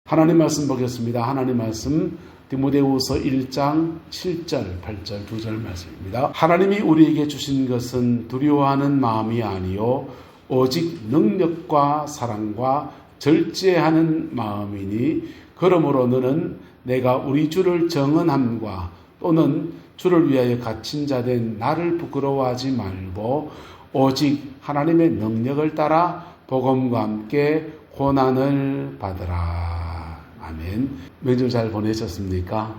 하나님 말씀 보겠습니다. 하나님 말씀 디모데후서 1장 7절 8절 2절 말씀입니다. 하나님이 우리에게 주신 것은 두려워하는 마음이 아니요 오직 능력과 사랑과 절제하는 마음이니 그러므로 너는 내가 우리 주를 정언함과 또는 주를 위하여 갇힌 자 된 나를 부끄러워하지 말고 오직 하나님의 능력을 따라 복음과 함께 고난을 받으라. 아멘. 명절 잘 보내셨습니까?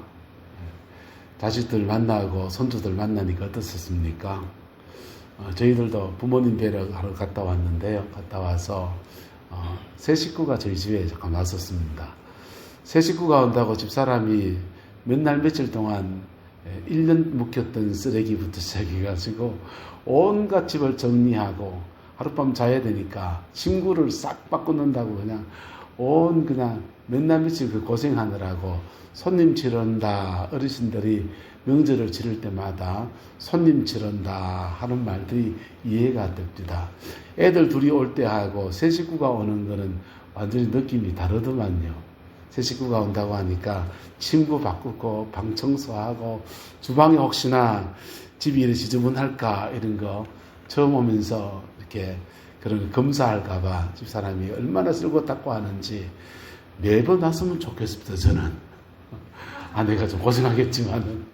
자식들 만나고 손주들 만나니까 어떠셨습니까? 저희들도 부모님 뵈러 하러 갔다 왔는데요. 갔다 와서 새 식구가 저희 집에 잠깐 왔었습니다. 새 식구가 온다고 집사람이 몇 날 며칠 동안 1년 묵혔던 쓰레기부터 시작해가지고 온갖 집을 정리하고 하룻밤 자야 되니까 침구를 싹 바꾸는다고 그냥 몇 날 며칠 그 고생하느라고 손님 치른다. 어르신들이 명절을 치를 때마다 손님 치른다 하는 말들이 이해가 됩니다. 애들 둘이 올 때 하고 새 식구가 오는 거는 완전히 느낌이 다르더만요. 새 식구가 온다고 하니까 침구 바꾸고 방 청소하고 주방에 혹시나 집이 이렇게 지저분할까 이런 거 처음 오면서 이렇게 그런 거 검사할까봐 집사람이 얼마나 쓸고 닦고 하는지 매번 왔으면 좋겠습니다. 저는 아내가 좀 고생하겠지만은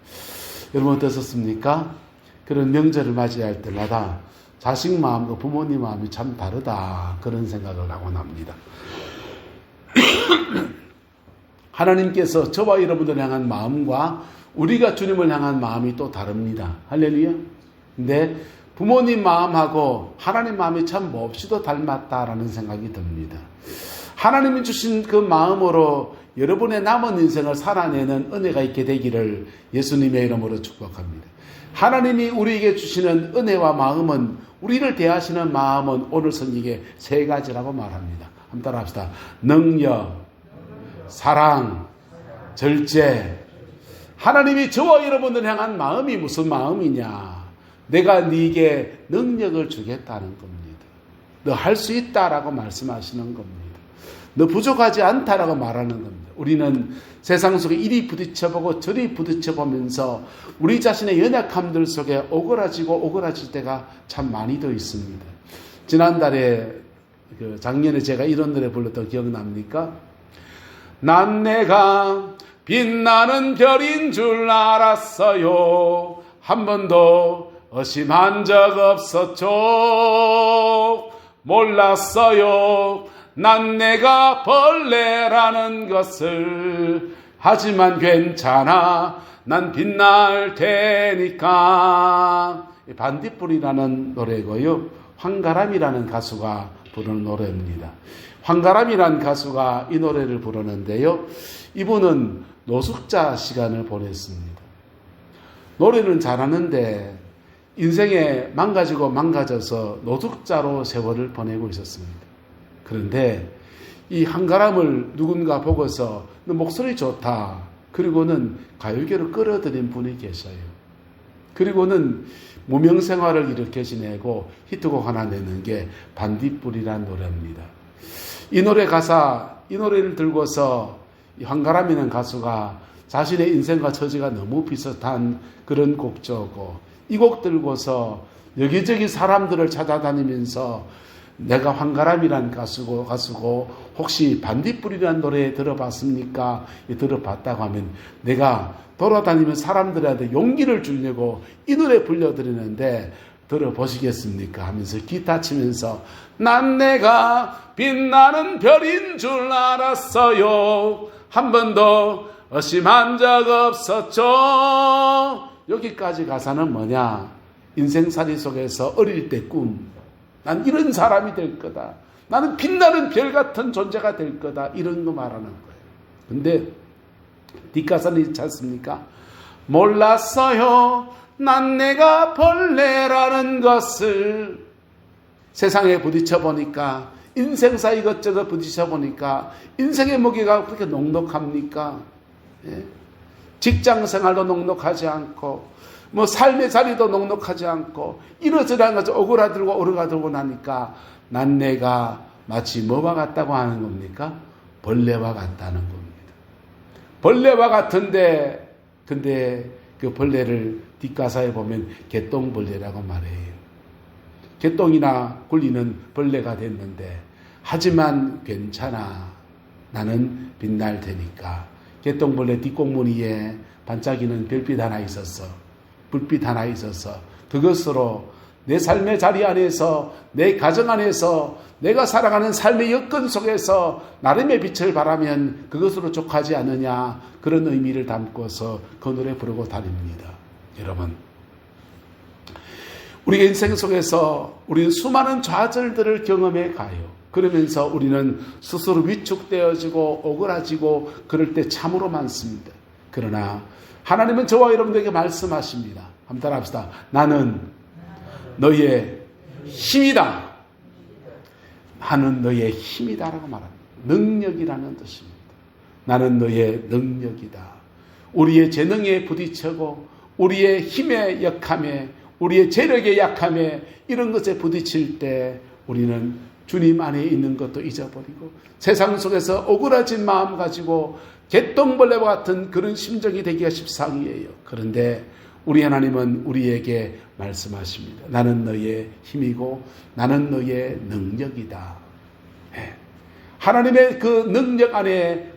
여러분 어떠셨습니까? 그런 명절을 맞이할 때마다 자식 마음과 부모님 마음이 참 다르다 그런 생각을 하곤 합니다. 하나님께서 저와 여러분들 향한 마음과 우리가 주님을 향한 마음이 또 다릅니다. 할렐루야. 근데 부모님 마음하고 하나님 마음이 참 몹시도 닮았다라는 생각이 듭니다. 하나님이 주신 그 마음으로 여러분의 남은 인생을 살아내는 은혜가 있게 되기를 예수님의 이름으로 축복합니다. 하나님이 우리에게 주시는 은혜와 마음은 우리를 대하시는 마음은 오늘 성경에 세 가지라고 말합니다. 한번 따라 합시다. 능력, 사랑, 절제. 하나님이 저와 여러분들 향한 마음이 무슨 마음이냐? 내가 네게 능력을 주겠다는 겁니다. 너 할 수 있다라고 말씀하시는 겁니다. 너 부족하지 않다라고 말하는 겁니다. 우리는 세상 속에 이리 부딪혀보고 저리 부딪혀보면서 우리 자신의 연약함들 속에 오그라질 때가 참 많이 더 있습니다. 지난달에 작년에 제가 이런 노래 불렀던 기억납니까? 난 내가 빛나는 별인 줄 알았어요. 한 번도 의심한 적 없었죠. 몰랐어요. 난 내가 벌레라는 것을. 하지만 괜찮아. 난 빛날 테니까. 반딧불이라는 노래고요. 황가람이라는 가수가 부르는 노래입니다. 황가람이라는 가수가 이 노래를 부르는데요. 이분은 노숙자 시간을 보냈습니다. 노래는 잘하는데 인생에 망가져서 노숙자로 세월을 보내고 있었습니다. 그런데 이 한가람을 누군가 보고서 너 목소리 좋다. 그리고는 가요계로 끌어들인 분이 계셔요. 그리고는 무명생활을 이렇게 지내고 히트곡 하나 내는 게 반딧불이라는 노래입니다. 이 노래 가사, 이 노래를 들고서 이 황가람이라는 가수가 자신의 인생과 처지가 너무 비슷한 그런 곡조고 이 곡 들고서 여기저기 사람들을 찾아다니면서 내가 황가람이란 가수고 혹시 반딧불이라는 노래 들어봤습니까? 들어봤다고 하면 내가 돌아다니면 사람들한테 용기를 주려고 이 노래 불려드리는데 들어보시겠습니까? 하면서 기타 치면서 난 내가 빛나는 별인 줄 알았어요. 한 번도 의심한 적 없었죠. 여기까지 가사는 뭐냐? 인생살이 속에서 어릴 때 꿈. 난 이런 사람이 될 거다. 나는 빛나는 별 같은 존재가 될 거다. 이런 거 말하는 거예요. 근데 뒷가사는 있지 않습니까? 몰랐어요. 난 내가 벌레라는 것을. 세상에 부딪혀보니까 인생사 이것저것 부딪혀보니까 인생의 무게가 그렇게 녹록합니까? 예? 직장생활도 녹록하지 않고 삶의 자리도 녹록하지 않고 이러저러한 것을 오그라들고 나니까 난 내가 마치 뭐와 같다고 하는 겁니까? 벌레와 같다는 겁니다. 벌레와 같은데 근데 그 벌레를 뒷가사에 보면 개똥벌레라고 말해요. 개똥이나 굴리는 벌레가 됐는데 하지만 괜찮아. 나는 빛날 테니까. 개똥벌레 뒷꽁무니에 반짝이는 별빛 하나 있었어. 불빛 하나 있어서 그것으로 내 삶의 자리 안에서 내 가정 안에서 내가 살아가는 삶의 여건 속에서 나름의 빛을 발하면 그것으로 족하지 않느냐 그런 의미를 담고서 그 노래 부르고 다닙니다. 여러분 우리 인생 속에서 우리는 수많은 좌절들을 경험해 가요. 그러면서 우리는 스스로 위축되어지고 오그라지고 그럴 때 참으로 많습니다. 그러나 하나님은 저와 여러분들에게 말씀하십니다. 한번 따라합시다. 나는 너의 힘이다. 나는 너의 힘이다라고 말합니다. 능력이라는 뜻입니다. 나는 너의 능력이다. 우리의 재능에 부딪히고 우리의 힘의 약함에 우리의 재력의 약함에 이런 것에 부딪힐 때 우리는 주님 안에 있는 것도 잊어버리고 세상 속에서 오그라진 마음 가지고 개똥벌레와 같은 그런 심정이 되기가 십상이에요. 그런데 우리 하나님은 우리에게 말씀하십니다. 나는 너의 힘이고 나는 너의 능력이다. 하나님의 그 능력 안에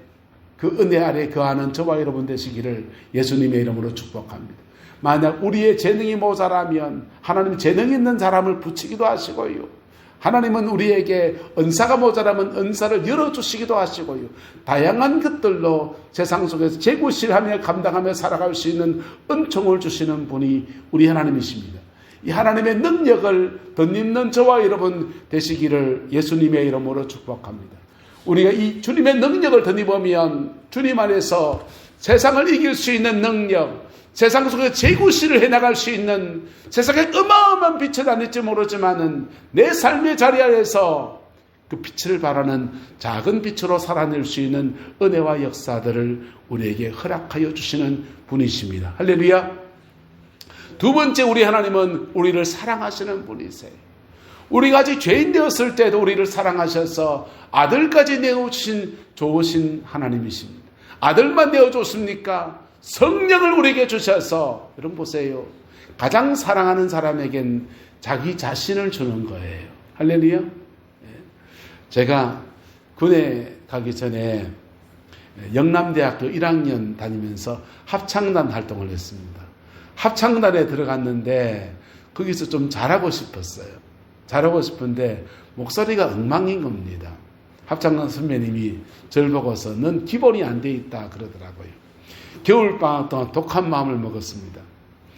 그 은혜 아래 거하는 저와 여러분 되시기를 예수님의 이름으로 축복합니다. 만약 우리의 재능이 모자라면 하나님 재능 있는 사람을 붙이기도 하시고요. 하나님은 우리에게 은사가 모자라면 은사를 열어주시기도 하시고요. 다양한 것들로 세상 속에서 재구실하며 감당하며 살아갈 수 있는 은총을 주시는 분이 우리 하나님이십니다. 이 하나님의 능력을 덧입는 저와 여러분 되시기를 예수님의 이름으로 축복합니다. 우리가 이 주님의 능력을 덧입으면 주님 안에서 세상을 이길 수 있는 능력, 세상 속에 재구실을 해나갈 수 있는 세상에 어마어마한 빛을 다닐지 모르지만은 내 삶의 자리 안에서 그 빛을 발하는 작은 빛으로 살아낼 수 있는 은혜와 역사들을 우리에게 허락하여 주시는 분이십니다. 할렐루야. 두 번째 우리 하나님은 우리를 사랑하시는 분이세요. 우리가 아직 죄인 되었을 때도 우리를 사랑하셔서 아들까지 내어주신 좋으신 하나님이십니다. 아들만 내어줬습니까? 성령을 우리에게 주셔서 여러분 보세요. 가장 사랑하는 사람에겐 자기 자신을 주는 거예요. 할렐루야. 제가 군에 가기 전에 영남대학교 1학년 다니면서 합창단 활동을 했습니다. 합창단에 들어갔는데 거기서 좀 잘하고 싶었어요. 잘하고 싶은데 목소리가 엉망인 겁니다. 합창단 선배님이 저를 보고서 넌 기본이 안 돼 있다 그러더라고요. 겨울방학 동안 독한 마음을 먹었습니다.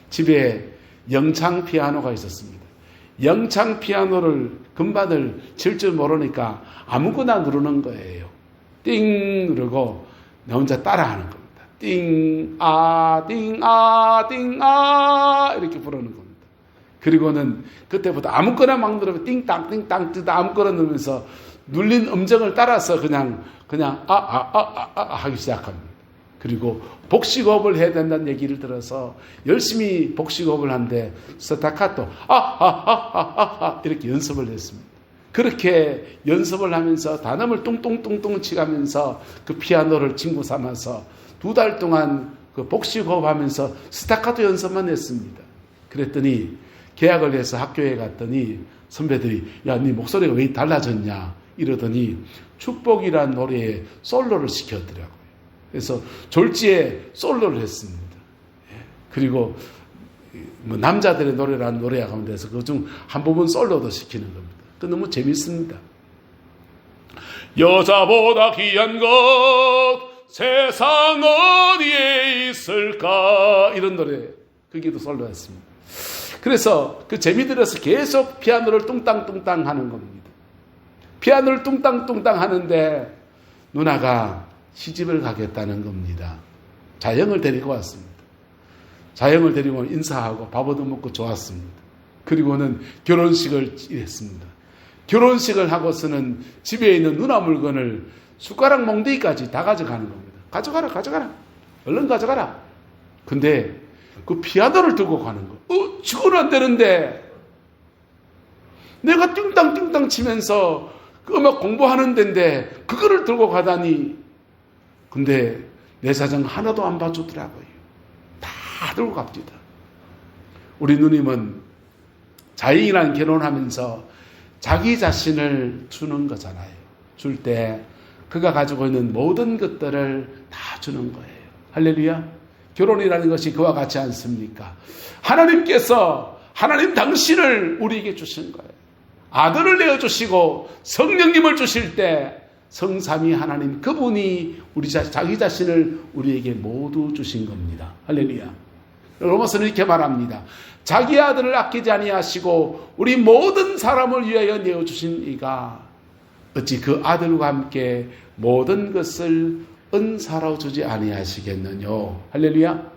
집에 영창 피아노가 있었습니다. 영창 피아노를 금반을 칠 줄 모르니까 아무거나 누르는 거예요. 띵 누르고 나 혼자 따라하는 겁니다. 띵, 아, 띵, 아, 띵, 아 이렇게 부르는 겁니다. 그리고는 그때부터 아무거나 막 누르면 띵땅 띵땅 띵땅 아무거나 누르면서 눌린 음정을 따라서 그냥 하기 시작합니다. 그리고 복식호흡을 해야 된다는 얘기를 들어서 열심히 복식호흡을 하는데 스타카토 이렇게 연습을 했습니다. 그렇게 연습을 하면서 단음을 뚱뚱뚱뚱 치가면서 그 피아노를 친구 삼아서 2달 동안 그 복식호흡 하면서 스타카토 연습만 했습니다. 그랬더니 계약을 해서 학교에 갔더니 선배들이 야, 네 목소리가 왜 달라졌냐 이러더니 축복이란 노래에 솔로를 시켰더라고요. 그래서 졸지에 솔로를 했습니다. 그리고 뭐 남자들의 노래라는 노래 가운데서 그중 한 부분 솔로도 시키는 겁니다. 그 너무 재밌습니다. 여자보다 귀한 것 세상 어디에 있을까 이런 노래 거기도 솔로했습니다. 그래서 그 재미 들어서 계속 피아노를 뚱땅뚱땅 하는 겁니다. 피아노를 뚱땅뚱땅 하는데 누나가 시집을 가겠다는 겁니다. 자영을 데리고 왔습니다. 자영을 데리고 인사하고 밥 얻어 먹고 좋았습니다. 그리고는 결혼식을 했습니다. 결혼식을 하고서는 집에 있는 누나 물건을 숟가락 몽둥이까지 다 가져가는 겁니다. 가져가라. 얼른 가져가라. 근데 그 피아노를 들고 가는 거. 지고는 안 되는데 내가 띵땅띵땅 치면서 그 음악 공부하는 데인데 그거를 들고 가다니. 근데 내 사정 하나도 안 봐주더라고요. 다 들고 갑니다. 우리 누님은 자인이랑 결혼하면서 자기 자신을 주는 거잖아요. 줄 때 그가 가지고 있는 모든 것들을 다 주는 거예요. 할렐루야. 결혼이라는 것이 그와 같지 않습니까? 하나님 당신을 우리에게 주신 거예요. 아들을 내어주시고 성령님을 주실 때 성삼위 하나님 그분이 자기 자신을 우리에게 모두 주신 겁니다. 할렐루야. 로마서는 이렇게 말합니다. 자기 아들을 아끼지 아니하시고 우리 모든 사람을 위하여 내어주신 이가 어찌 그 아들과 함께 모든 것을 은사로 주지 아니하시겠느냐. 할렐루야.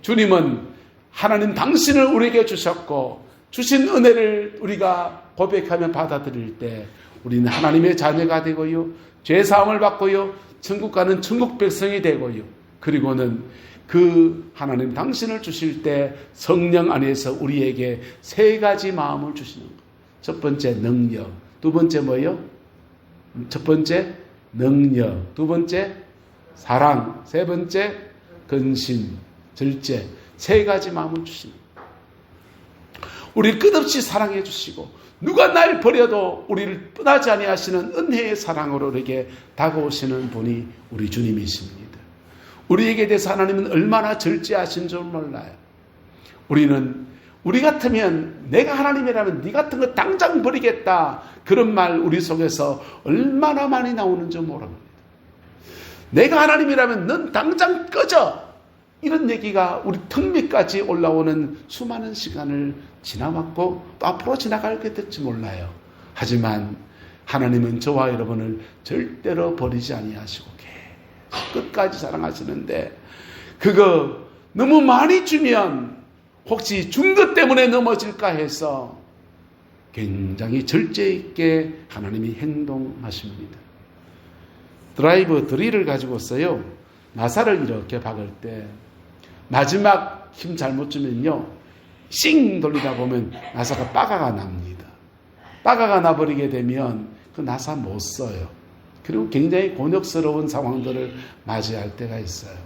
주님은 하나님 당신을 우리에게 주셨고 주신 은혜를 우리가 고백하며 받아들일 때 우리는 하나님의 자녀가 되고요. 죄사함을 받고요. 천국 가는 천국 백성이 되고요. 그리고는 그 하나님 당신을 주실 때 성령 안에서 우리에게 세 가지 마음을 주시는 거예요. 첫 번째 능력. 두 번째 뭐예요? 첫 번째 능력. 두 번째 사랑. 세 번째 근심, 절제. 세 가지 마음을 주시는 거예요. 우리를 끝없이 사랑해 주시고 누가 날 버려도 우리를 떠나지 아니하시는 은혜의 사랑으로 우리에게 다가오시는 분이 우리 주님이십니다. 우리에게 대해서 하나님은 얼마나 절제하신 줄 몰라요. 우리 같으면 내가 하나님이라면 네 같은 거 당장 버리겠다. 그런 말 우리 속에서 얼마나 많이 나오는지 모릅니다. 내가 하나님이라면 넌 당장 꺼져. 이런 얘기가 우리 턱 밑까지 올라오는 수많은 시간을 지나왔고 또 앞으로 지나가게 될지 몰라요. 하지만 하나님은 저와 여러분을 절대로 버리지 아니하시고 끝까지 사랑하시는데 그거 너무 많이 주면 혹시 준 것 때문에 넘어질까 해서 굉장히 절제 있게 하나님이 행동하십니다. 드라이브 드릴을 가지고서요. 나사를 이렇게 박을 때 마지막 힘 잘못 주면요. 싱 돌리다 보면 나사가 빠가가 납니다. 빠가가 나버리게 되면 그 나사 못 써요. 그리고 굉장히 곤욕스러운 상황들을 맞이할 때가 있어요.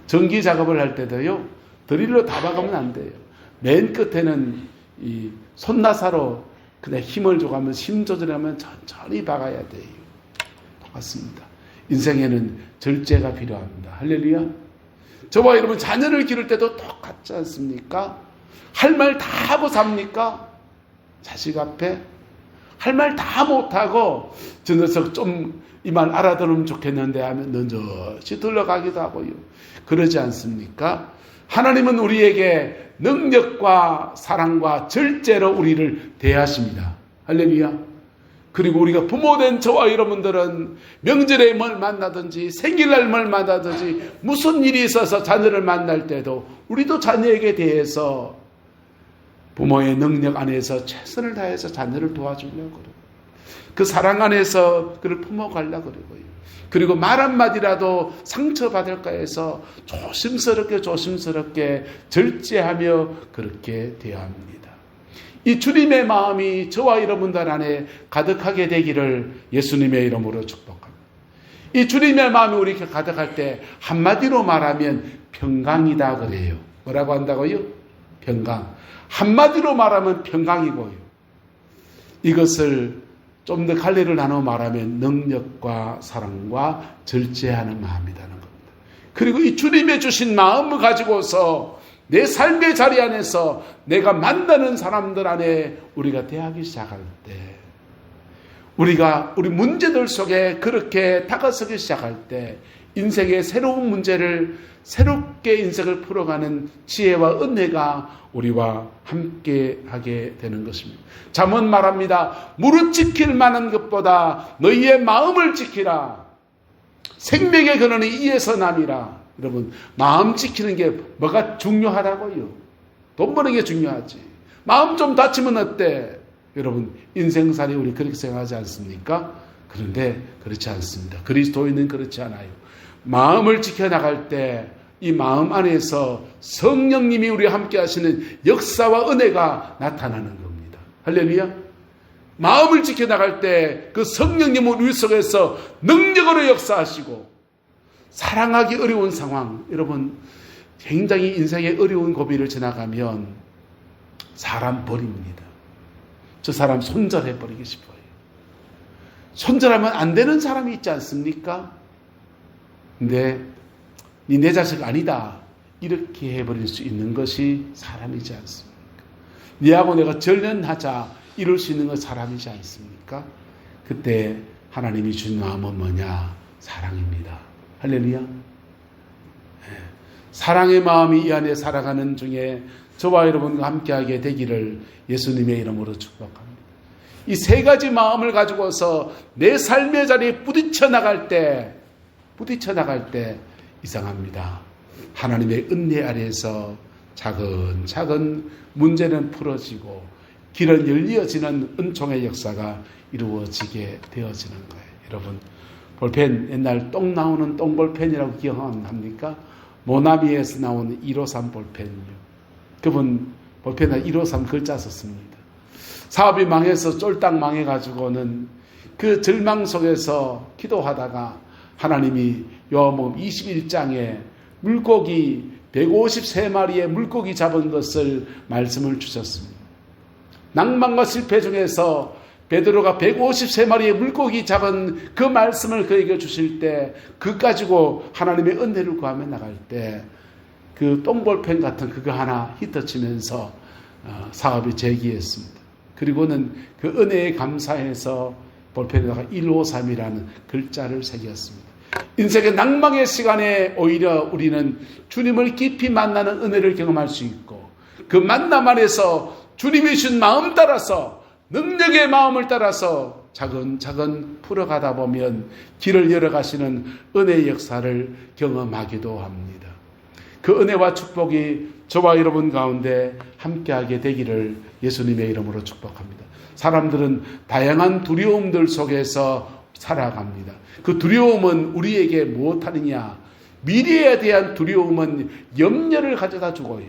전기 작업을 할 때도요. 드릴로 다 박으면 안 돼요. 맨 끝에는 이 손나사로 그냥 힘을 줘가면서 힘 조절하면 천천히 박아야 돼요. 똑같습니다. 인생에는 절제가 필요합니다. 할렐루야. 저와 여러분 자녀를 기를 때도 똑같지 않습니까? 할 말 다 하고 삽니까? 자식 앞에 할 말 다 못하고 저 녀석 좀 이 말 알아들으면 좋겠는데 하면 넌저시 들러가기도 하고요. 그러지 않습니까? 하나님은 우리에게 능력과 사랑과 절제로 우리를 대하십니다. 할렐루야. 그리고 우리가 부모된 저와 여러분들은 명절에 뭘 만나든지 생일날 뭘 만나든지 무슨 일이 있어서 자녀를 만날 때도 우리도 자녀에게 대해서 부모의 능력 안에서 최선을 다해서 자녀를 도와주려고 그래요. 그 사랑 안에서 그를 품어가려고 그러고요. 그리고 말 한마디라도 상처받을까 해서 조심스럽게 절제하며 그렇게 대합니다. 이 주님의 마음이 저와 여러분들 안에 가득하게 되기를 예수님의 이름으로 축복합니다. 이 주님의 마음이 우리에게 가득할 때 한마디로 말하면 평강이다 그래요. 뭐라고 한다고요? 평강. 한마디로 말하면 평강이고요. 이것을 좀 더 갈래를 나눠 말하면 능력과 사랑과 절제하는 마음이라는 겁니다. 그리고 이 주님의 주신 마음을 가지고서 내 삶의 자리 안에서 내가 만나는 사람들 안에 우리가 대하기 시작할 때 우리 문제들 속에 그렇게 다가서기 시작할 때 인생의 새로운 문제를 새롭게 인생을 풀어가는 지혜와 은혜가 우리와 함께 하게 되는 것입니다. 잠언 말합니다. 무릇 지킬 만한 것보다 너희의 마음을 지키라. 생명의 근원이 이에서 남이라. 여러분, 마음 지키는 게 뭐가 중요하다고요? 돈 버는 게 중요하지. 마음 좀 다치면 어때? 여러분, 인생살이 우리 그렇게 생각하지 않습니까? 그런데 그렇지 않습니다. 그리스도인은 그렇지 않아요. 마음을 지켜나갈 때 이 마음 안에서 성령님이 우리와 함께 하시는 역사와 은혜가 나타나는 겁니다. 할렐루야. 마음을 지켜나갈 때 그 성령님은 우리 속에서 능력으로 역사하시고, 사랑하기 어려운 상황, 여러분 굉장히 인생의 어려운 고비를 지나가면 사람 버립니다. 저 사람 손절해버리고 싶어요. 손절하면 안 되는 사람이 있지 않습니까? 근데 네 자식 아니다 이렇게 해버릴 수 있는 것이 사람이지 않습니까? 네하고 내가 절연하자 이럴 수 있는 건 사람이지 않습니까? 그때 하나님이 주신 마음은 뭐냐? 사랑입니다. 할렐루야. 사랑의 마음이 이 안에 살아가는 중에 저와 여러분과 함께하게 되기를 예수님의 이름으로 축복합니다. 이 세 가지 마음을 가지고서 내 삶의 자리에 부딪혀 나갈 때 이상합니다. 하나님의 은혜 아래에서 차근차근 문제는 풀어지고 길은 열려지는 은총의 역사가 이루어지게 되어지는 거예요. 여러분, 볼펜, 옛날 똥 나오는 똥볼펜이라고 기억합니까? 모나미에서 나온 153 볼펜이요. 그분 볼펜에 153 글자 썼습니다. 사업이 망해서 쫄딱 망해가지고는 그 절망 속에서 기도하다가 하나님이 요한복음 21장에 물고기 153마리의 물고기 잡은 것을 말씀을 주셨습니다. 낭만과 실패 중에서 베드로가 153마리의 물고기 잡은 그 말씀을 그에게 주실 때 그 가지고 하나님의 은혜를 구하며 나갈 때 그 똥볼펜 같은 그거 하나 히터치면서 사업이 재기했습니다. 그리고는 그 은혜에 감사해서 볼펜에다가 153이라는 글자를 새겼습니다. 인생의 낭망의 시간에 오히려 우리는 주님을 깊이 만나는 은혜를 경험할 수 있고, 그 만남 안에서 주님이 주신 마음 따라서, 능력의 마음을 따라서 차근차근 풀어가다 보면 길을 열어가시는 은혜의 역사를 경험하기도 합니다. 그 은혜와 축복이 저와 여러분 가운데 함께하게 되기를 예수님의 이름으로 축복합니다. 사람들은 다양한 두려움들 속에서 살아갑니다. 그 두려움은 우리에게 무엇하느냐? 미래에 대한 두려움은 염려를 가져다 주고요.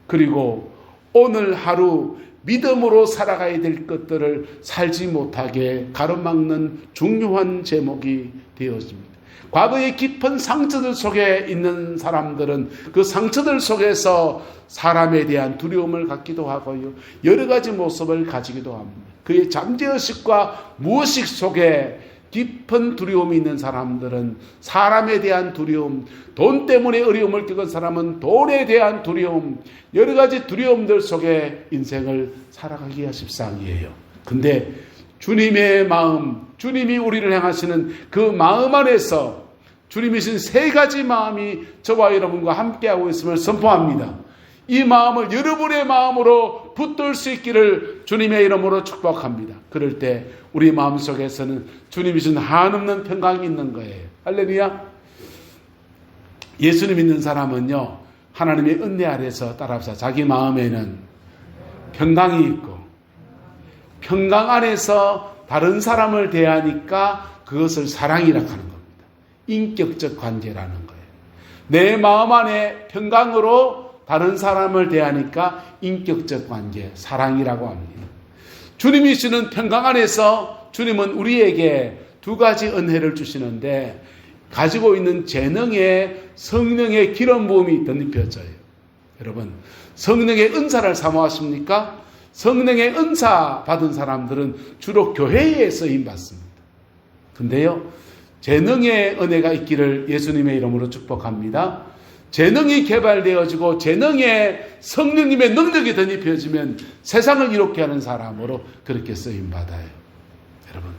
그리고 오늘 하루 믿음으로 살아가야 될 것들을 살지 못하게 가로막는 중요한 제목이 되어집니다. 과거의 깊은 상처들 속에 있는 사람들은 그 상처들 속에서 사람에 대한 두려움을 갖기도 하고요. 여러 가지 모습을 가지기도 합니다. 그의 잠재의식과 무의식 속에 깊은 두려움이 있는 사람들은 사람에 대한 두려움, 돈 때문에 어려움을 겪은 사람은 돈에 대한 두려움, 여러 가지 두려움들 속에 인생을 살아가기가 십상이에요. 근데 주님의 마음, 주님이 우리를 향하시는 그 마음 안에서 주님이 주신 세 가지 마음이 저와 여러분과 함께하고 있음을 선포합니다. 이 마음을 여러분의 마음으로 붙들 수 있기를 주님의 이름으로 축복합니다. 그럴 때 우리 마음속에서는 주님이 주신 한없는 평강이 있는 거예요. 할렐루야. 예수님 믿는 사람은요, 하나님의 은혜 아래서 따라서 자기 마음에는 평강이 있고, 평강 안에서 다른 사람을 대하니까 그것을 사랑이라고 하는 겁니다. 인격적 관계라는 거예요. 내 마음 안에 평강으로 다른 사람을 대하니까 인격적 관계, 사랑이라고 합니다. 주님이 주시는 평강 안에서 주님은 우리에게 두 가지 은혜를 주시는데, 가지고 있는 재능에 성령의 기름 부음이 덧입혀져요. 여러분, 성령의 은사를 사모하십니까? 성령의 은사 받은 사람들은 주로 교회에 쓰임 받습니다. 근데요, 재능의 은혜가 있기를 예수님의 이름으로 축복합니다. 재능이 개발되어지고 재능에 성령님의 능력이 덧입혀지면 세상을 이롭게 하는 사람으로 그렇게 쓰임받아요. 여러분,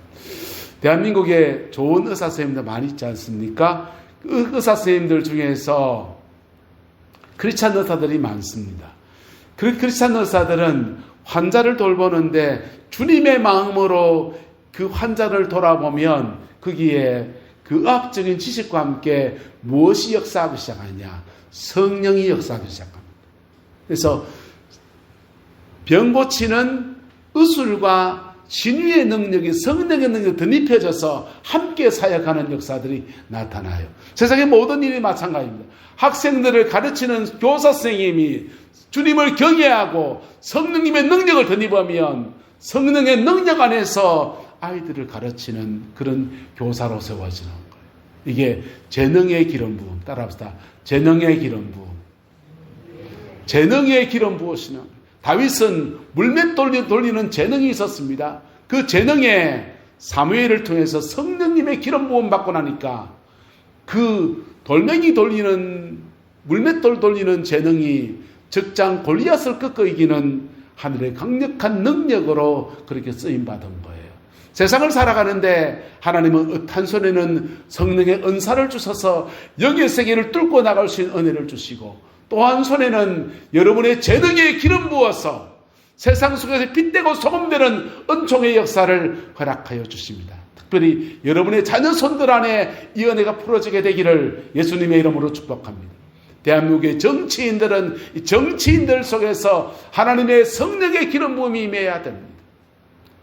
대한민국에 좋은 의사 선생님들 많이 있지 않습니까? 그 의사 선생님들 중에서 크리스찬 의사들이 많습니다. 그 크리스찬 의사들은 환자를 돌보는데 주님의 마음으로 그 환자를 돌아보면 거기에 그 의학적인 지식과 함께 무엇이 역사하기 시작하냐? 성령이 역사하기 시작합니다. 그래서 병 고치는 의술과 신유의 능력이 성령의 능력이 덧입혀져서 함께 사역하는 역사들이 나타나요. 세상의 모든 일이 마찬가지입니다. 학생들을 가르치는 교사 선생님이 주님을 경외하고 성령님의 능력을 덧입으면 성령의 능력 안에서 아이들을 가르치는 그런 교사로 세워지는 거예요. 이게 재능의 기름 부음. 따라합시다. 재능의 기름 부음. 재능의 기름 부으시는. 다윗은 물맷 돌리는 재능이 있었습니다. 그 재능에 사무엘을 통해서 성령님의 기름 부음 받고 나니까 그 돌멩이 돌리는 물맷돌 돌리는 재능이 적장 골리앗을 꺾어 이기는 하늘의 강력한 능력으로 그렇게 쓰임 받은 거예요. 세상을 살아가는데 하나님은 한 손에는 성령의 은사를 주셔서 영의 세계를 뚫고 나갈 수 있는 은혜를 주시고, 또 한 손에는 여러분의 재능에 기름 부어서 세상 속에서 빛되고 소금되는 은총의 역사를 허락하여 주십니다. 특별히 여러분의 자녀 손들 안에 이 은혜가 풀어지게 되기를 예수님의 이름으로 축복합니다. 대한민국의 정치인들은 이 정치인들 속에서 하나님의 성령의 기름 부음이 임해야 됩니다.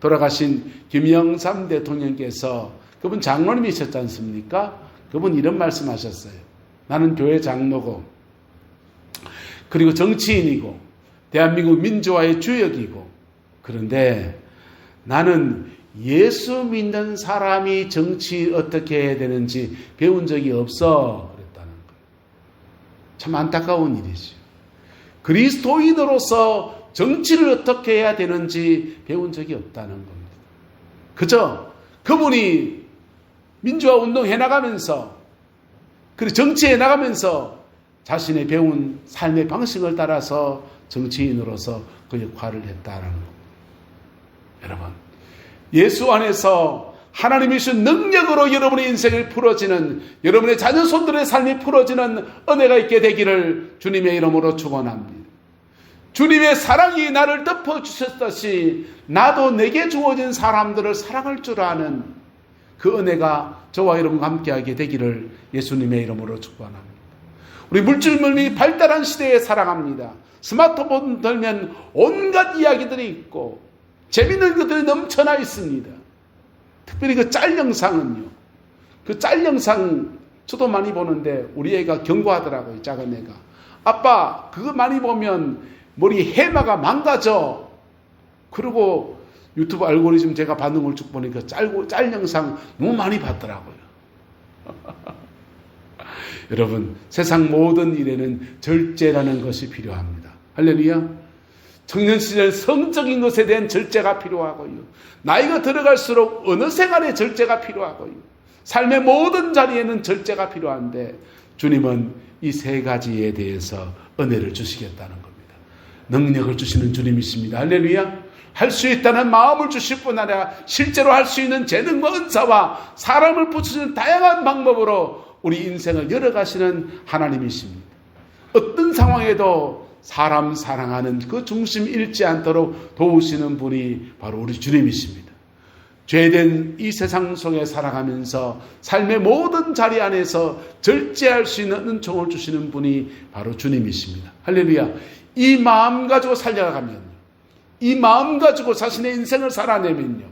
돌아가신 김영삼 대통령께서, 그분 장로님이셨지 않습니까? 그분 이런 말씀하셨어요. 나는 교회 장로고, 그리고 정치인이고, 대한민국 민주화의 주역이고, 그런데 나는 예수 믿는 사람이 정치 어떻게 해야 되는지 배운 적이 없어. 그랬다는 거예요. 참 안타까운 일이죠. 그리스도인으로서 정치를 어떻게 해야 되는지 배운 적이 없다는 겁니다. 그저 그분이 민주화 운동 해나가면서, 그리고 정치해 나가면서 자신의 배운 삶의 방식을 따라서 정치인으로서 그 역할을 했다는 겁니다. 여러분, 예수 안에서 하나님이 주신 능력으로 여러분의 인생을 풀어지는, 여러분의 자녀 손들의 삶이 풀어지는 은혜가 있게 되기를 주님의 이름으로 축원합니다. 주님의 사랑이 나를 덮어주셨듯이 나도 내게 주어진 사람들을 사랑할 줄 아는 그 은혜가 저와 여러분과 함께하게 되기를 예수님의 이름으로 축원합니다. 우리 물질물이 발달한 시대에 살아갑니다. 스마트폰 들면 온갖 이야기들이 있고 재밌는 것들이 넘쳐나 있습니다. 특별히 그 짤 영상은요. 그 짤 영상 저도 많이 보는데 우리 애가 경고하더라고요. 작은 애가. 아빠 그거 많이 보면 머리 해마가 망가져. 그리고 유튜브 알고리즘 제가 받는 걸 쭉 보니까 짤 영상 너무 많이 봤더라고요. 여러분, 세상 모든 일에는 절제라는 것이 필요합니다. 할렐루야. 청년 시절 성적인 것에 대한 절제가 필요하고요. 나이가 들어갈수록 어느 생활에 절제가 필요하고요. 삶의 모든 자리에는 절제가 필요한데 주님은 이 세 가지에 대해서 은혜를 주시겠다는 겁니다. 능력을 주시는 주님이십니다. 할렐루야. 할 수 있다는 마음을 주실 뿐 아니라 실제로 할 수 있는 재능과 은사와 사람을 붙이는 다양한 방법으로 우리 인생을 열어가시는 하나님이십니다. 어떤 상황에도 사람 사랑하는 그 중심 잃지 않도록 도우시는 분이 바로 우리 주님이십니다. 죄된 이 세상 속에 살아가면서 삶의 모든 자리 안에서 절제할 수 있는 은총을 주시는 분이 바로 주님이십니다. 할렐루야. 이 마음 가지고 살려가면요, 이 마음 가지고 자신의 인생을 살아내면요,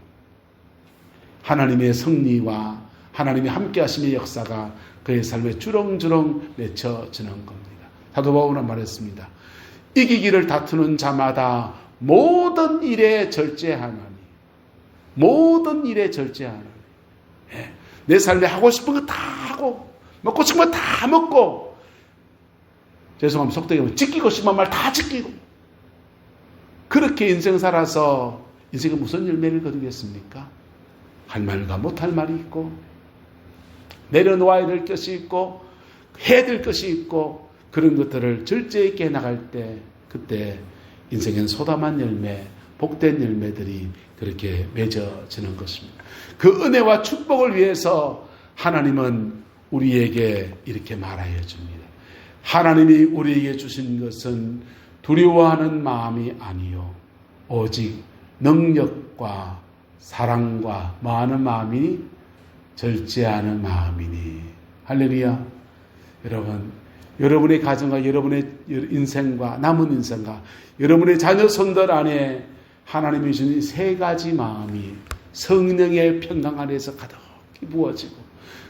하나님의 승리와 하나님의 함께하심의 역사가 그의 삶에 주렁주렁 맺혀지는 겁니다. 사도 바울은 말했습니다. 이기기를 다투는 자마다 모든 일에 절제하나니, 모든 일에 절제하나니. 내 삶에 하고 싶은 거 다 하고, 먹고 싶은 거 다 먹고, 죄송하면 속되게 하면 지키고 싶은 말 다 지키고, 그렇게 인생 살아서 인생은 무슨 열매를 거두겠습니까? 할 말과 못할 말이 있고, 내려놓아야 될 것이 있고, 해야 될 것이 있고, 그런 것들을 절제 있게 나갈 때, 그때 인생엔 소담한 열매, 복된 열매들이 그렇게 맺어지는 것입니다. 그 은혜와 축복을 위해서 하나님은 우리에게 이렇게 말하여 줍니다. 하나님이 우리에게 주신 것은 두려워하는 마음이 아니요 오직 능력과 사랑과 많은 마음이 절제하는 마음이니. 할렐루야. 여러분, 여러분의 가정과 여러분의 인생과 남은 인생과 여러분의 자녀 손들 안에 하나님이 주신 세 가지 마음이 성령의 평강 안에서 가득히 부어지고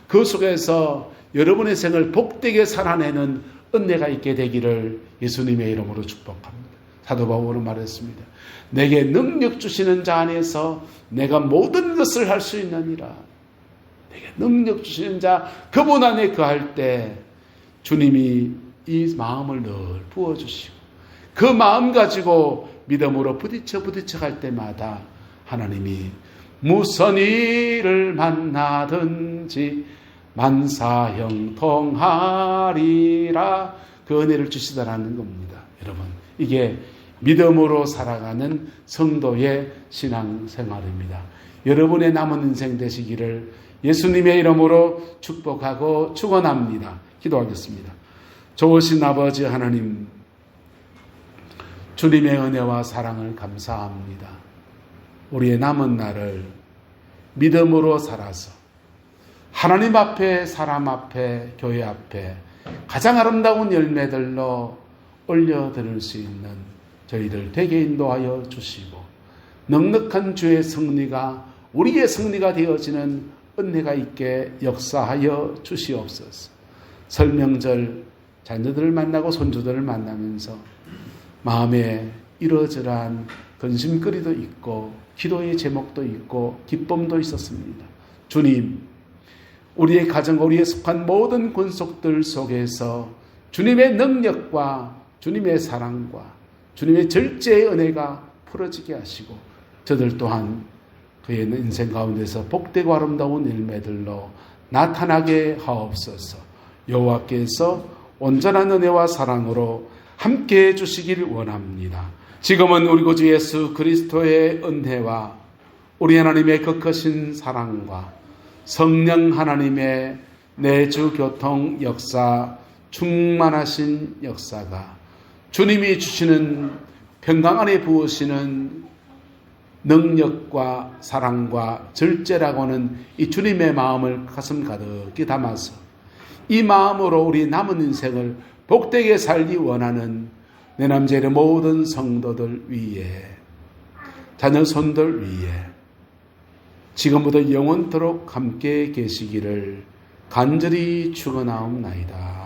그 속에서 여러분의 생을 복되게 살아내는 은혜가 있게 되기를 예수님의 이름으로 축복합니다. 사도 바울은 말했습니다. 내게 능력 주시는 자 안에서 내가 모든 것을 할 수 있느니라. 내게 능력 주시는 자 그분 안에 거할 때 주님이 이 마음을 늘 부어주시고 그 마음 가지고 믿음으로 부딪혀 갈 때마다 하나님이 무슨 일을 만나든지 만사형통하리라 그 은혜를 주시다라는 겁니다. 여러분, 이게 믿음으로 살아가는 성도의 신앙생활입니다. 여러분의 남은 인생 되시기를 예수님의 이름으로 축복하고 축원합니다. 기도하겠습니다. 좋으신 아버지 하나님, 주님의 은혜와 사랑을 감사합니다. 우리의 남은 날을 믿음으로 살아서 하나님 앞에, 사람 앞에, 교회 앞에 가장 아름다운 열매들로 올려드릴 수 있는 저희들 되게 인도하여 주시고 넉넉한 주의 승리가 우리의 승리가 되어지는 은혜가 있게 역사하여 주시옵소서. 설명절 자녀들을 만나고 손주들을 만나면서 마음에 이러저러한 근심거리도 있고 기도의 제목도 있고 기쁨도 있었습니다. 주님, 우리의 가정, 우리의 속한 모든 권속들 속에서 주님의 능력과 주님의 사랑과 주님의 절제의 은혜가 풀어지게 하시고 저들 또한 그의 인생 가운데서 복되고 아름다운 열매들로 나타나게 하옵소서. 여호와께서 온전한 은혜와 사랑으로 함께해 주시길 원합니다. 지금은 우리 구주 예수 그리스도의 은혜와 우리 하나님의 그 크신 사랑과 성령 하나님의 내주 교통 역사, 충만하신 역사가 주님이 주시는 평강 안에 부으시는 능력과 사랑과 절제라고는 이 주님의 마음을 가슴 가득히 담아서 이 마음으로 우리 남은 인생을 복되게 살기 원하는 내 남자의 모든 성도들 위에, 자녀 손들 위에 지금부터 영원토록 함께 계시기를 간절히 축원하옵나이다.